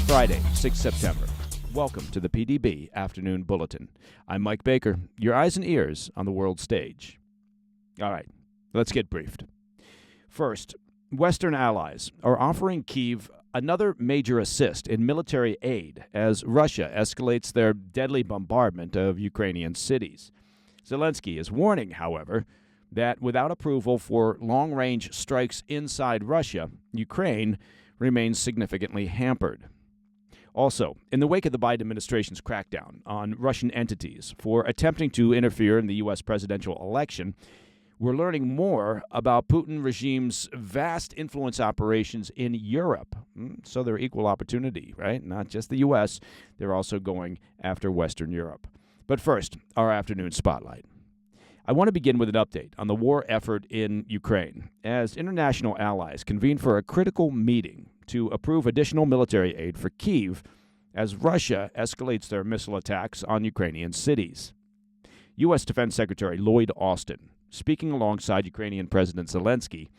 Friday, 6 September. Welcome to the PDB Afternoon Bulletin. I'm Mike Baker, your eyes and ears on the world stage. All right, let's get briefed. First, Western allies are offering Kyiv another major assist in military aid as Russia escalates their deadly bombardment of Ukrainian cities. Zelensky is warning, however, that without approval for long-range strikes inside Russia, Ukraine remains significantly hampered. Also, in the wake of the Biden administration's crackdown on Russian entities for attempting to interfere in the U.S. presidential election, we're learning more about Putin regime's vast influence operations in Europe. So they're equal opportunity, right? Not just the U.S., they're also going after Western Europe. But first, our afternoon spotlight. I want to begin with an update on the war effort in Ukraine, as international allies convene for a critical meeting to approve additional military aid for Kyiv as Russia escalates their missile attacks on Ukrainian cities. U.S. Defense Secretary Lloyd Austin, speaking alongside Ukrainian President Zelensky,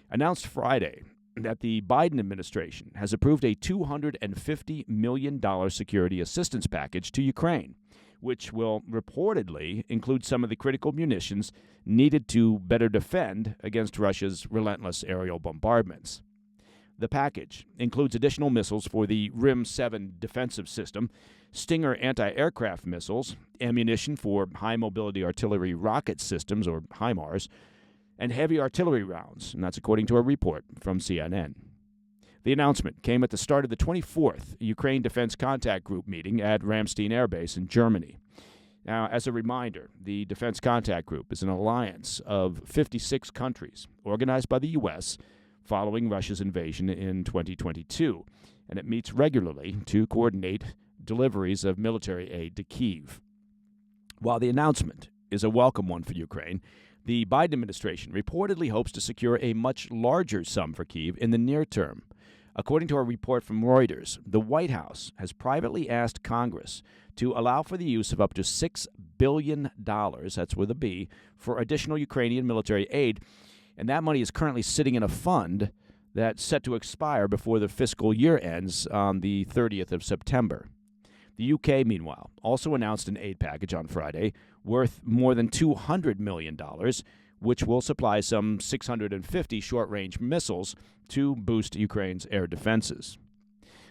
announced Friday that the Biden administration has approved a $250 million security assistance package to Ukraine, which will reportedly include some of the critical munitions needed to better defend against Russia's relentless aerial bombardments. The package includes additional missiles for the RIM-7 defensive system, Stinger anti-aircraft missiles, ammunition for high-mobility artillery rocket systems, or HIMARS, and heavy artillery rounds, and that's according to a report from CNN. The announcement came at the start of the 24th Ukraine Defense Contact Group meeting at Ramstein Air Base in Germany. Now, as a reminder, the Defense Contact Group is an alliance of 56 countries organized by the U.S., following Russia's invasion in 2022, and it meets regularly to coordinate deliveries of military aid to Kyiv. While the announcement is a welcome one for Ukraine, the Biden administration reportedly hopes to secure a much larger sum for Kyiv in the near term. According to a report from Reuters, the White House has privately asked Congress to allow for the use of up to $6 billion, that's with a B, for additional Ukrainian military aid, and that money is currently sitting in a fund that's set to expire before the fiscal year ends on the 30th of September. The UK, meanwhile, also announced an aid package on Friday worth more than $200 million, which will supply some 650 short-range missiles to boost Ukraine's air defenses.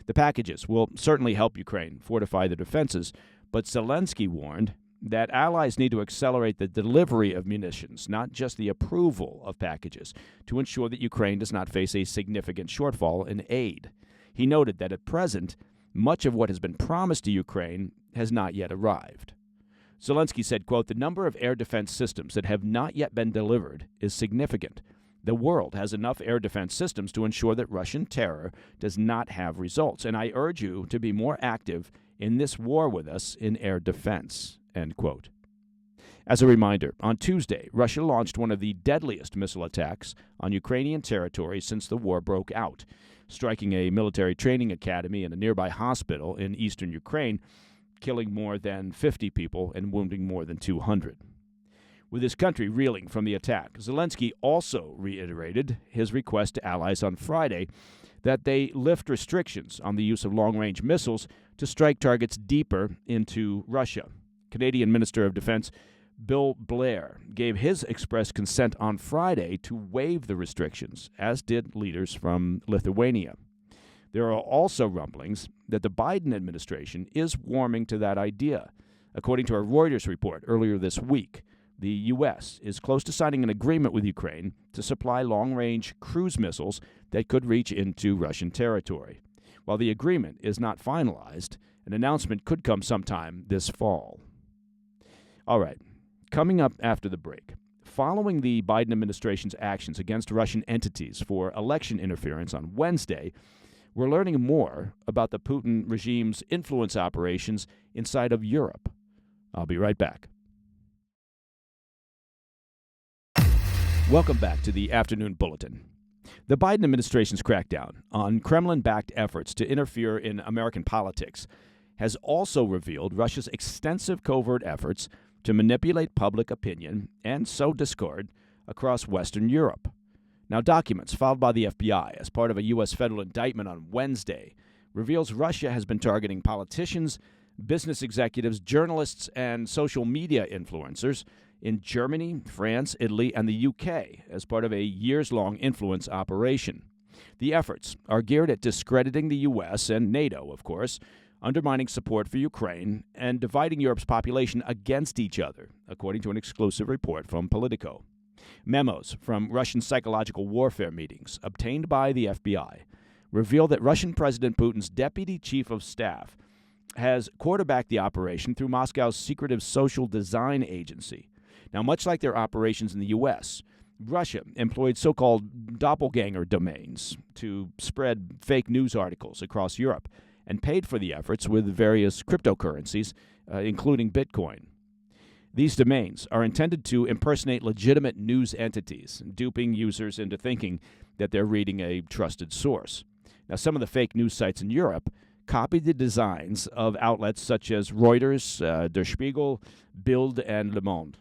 The packages will certainly help Ukraine fortify the defenses, but Zelensky warned that allies need to accelerate the delivery of munitions, not just the approval of packages, to ensure that Ukraine does not face a significant shortfall in aid. He noted that at present, much of what has been promised to Ukraine has not yet arrived. Zelensky said, quote, "The number of air defense systems that have not yet been delivered is significant. The world has enough air defense systems to ensure that Russian terror does not have results, and I urge you to be more active in this war with us in air defense." End quote. As a reminder, on Tuesday, Russia launched one of the deadliest missile attacks on Ukrainian territory since the war broke out, striking a military training academy and a nearby hospital in eastern Ukraine, killing more than 50 people and wounding more than 200. With his country reeling from the attack, Zelensky also reiterated his request to allies on Friday that they lift restrictions on the use of long-range missiles to strike targets deeper into Russia. Canadian Minister of Defense Bill Blair gave his express consent on Friday to waive the restrictions, as did leaders from Lithuania. There are also rumblings that the Biden administration is warming to that idea. According to a Reuters report earlier this week, the U.S. is close to signing an agreement with Ukraine to supply long-range cruise missiles that could reach into Russian territory. While the agreement is not finalized, an announcement could come sometime this fall. All right, coming up after the break, following the Biden administration's actions against Russian entities for election interference on Wednesday, we're learning more about the Putin regime's influence operations inside of Europe. I'll be right back. Welcome back to the Afternoon Bulletin. The Biden administration's crackdown on Kremlin-backed efforts to interfere in American politics has also revealed Russia's extensive covert efforts to manipulate public opinion and sow discord across Western Europe. Now, documents filed by the FBI as part of a U.S. federal indictment on Wednesday reveals Russia has been targeting politicians, business executives, journalists, and social media influencers in Germany, France, Italy, and the UK as part of a years-long influence operation. The efforts are geared at discrediting the U.S. and NATO, of course, undermining support for Ukraine, and dividing Europe's population against each other, according to an exclusive report from Politico. Memos from Russian psychological warfare meetings obtained by the FBI reveal that Russian President Putin's deputy chief of staff has quarterbacked the operation through Moscow's secretive social design agency. Now, much like their operations in the U.S., Russia employed so-called doppelganger domains to spread fake news articles across Europe and paid for the efforts with various cryptocurrencies, including Bitcoin. These domains are intended to impersonate legitimate news entities, duping users into thinking that they're reading a trusted source. Now, some of the fake news sites in Europe copied the designs of outlets such as Reuters, Der Spiegel, Bild, and Le Monde.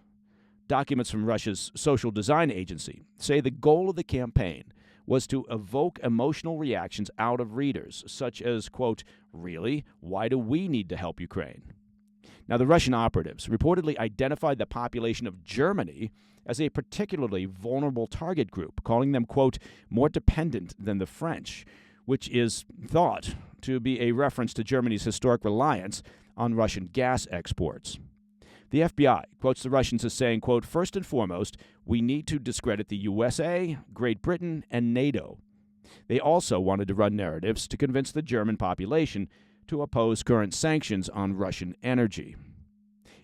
Documents from Russia's social design agency say the goal of the campaign was to evoke emotional reactions out of readers, such as, quote, "Really? Why do we need to help Ukraine?" Now, the Russian operatives reportedly identified the population of Germany as a particularly vulnerable target group, calling them, quote, "more dependent than the French," which is thought to be a reference to Germany's historic reliance on Russian gas exports. The FBI quotes the Russians as saying, quote, "First and foremost, we need to discredit the USA, Great Britain, and NATO." They also wanted to run narratives to convince the German population to oppose current sanctions on Russian energy.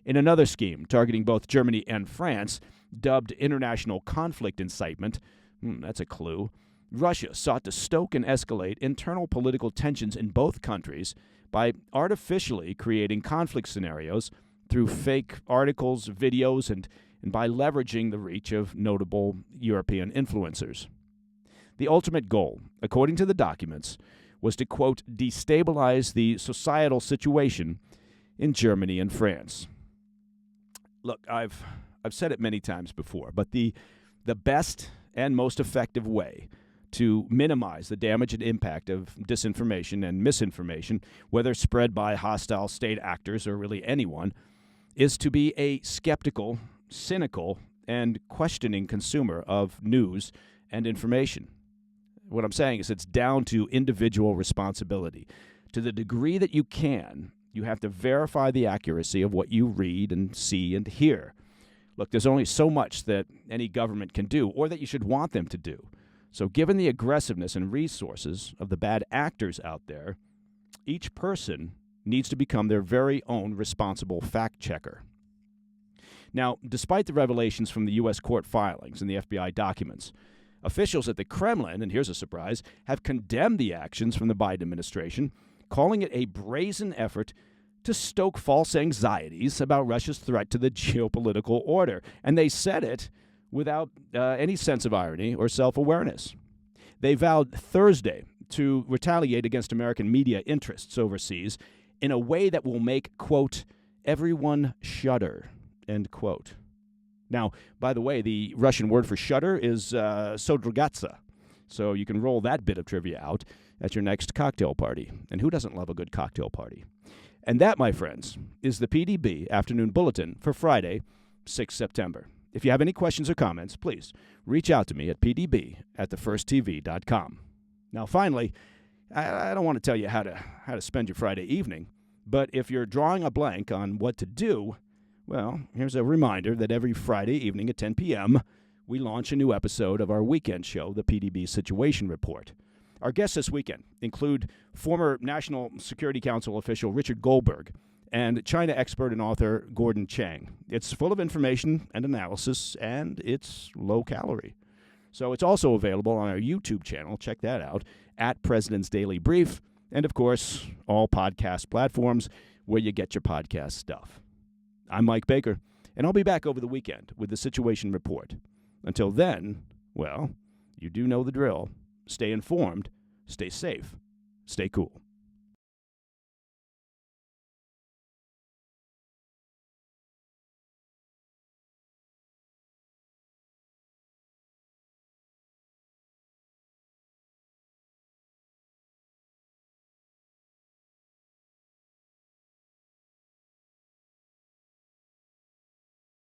In another scheme targeting both Germany and France, dubbed international conflict incitement, that's a clue, Russia sought to stoke and escalate internal political tensions in both countries by artificially creating conflict scenarios through fake articles, videos, and by leveraging the reach of notable European influencers. The ultimate goal, according to the documents, was to, quote, "destabilize the societal situation in Germany and France." Look, I've said it many times before, but the best and most effective way to minimize the damage and impact of disinformation and misinformation, whether spread by hostile state actors or really anyone, is to be a skeptical, cynical, and questioning consumer of news and information. What I'm saying is it's down to individual responsibility. To the degree that you can, you have to verify the accuracy of what you read and see and hear. Look, there's only so much that any government can do or that you should want them to do. So given the aggressiveness and resources of the bad actors out there, each person needs to become their very own responsible fact-checker. Now, despite the revelations from the U.S. court filings and the FBI documents, officials at the Kremlin, and here's a surprise, have condemned the actions from the Biden administration, calling it a brazen effort to stoke false anxieties about Russia's threat to the geopolitical order. And they said it without any sense of irony or self-awareness. They vowed Thursday to retaliate against American media interests overseas in a way that will make, quote, "everyone shudder," end quote. Now, by the way, the Russian word for shudder is sodragatsa, so you can roll that bit of trivia out at your next cocktail party. And who doesn't love a good cocktail party? And that, my friends, is the PDB Afternoon Bulletin for Friday, 6 September. If you have any questions or comments, please reach out to me at pdb@thefirsttv.com. Now, finally, I don't want to tell you how to spend your Friday evening, but if you're drawing a blank on what to do, well, here's a reminder that every Friday evening at 10 p.m., we launch a new episode of our weekend show, the PDB Situation Report. Our guests this weekend include former National Security Council official Richard Goldberg and China expert and author Gordon Chang. It's full of information and analysis, and it's low calorie. So it's also available on our YouTube channel. Check that out, at President's Daily Brief, and, of course, all podcast platforms where you get your podcast stuff. I'm Mike Baker, and I'll be back over the weekend with the Situation Report. Until then, well, you do know the drill. Stay informed, stay safe, stay cool.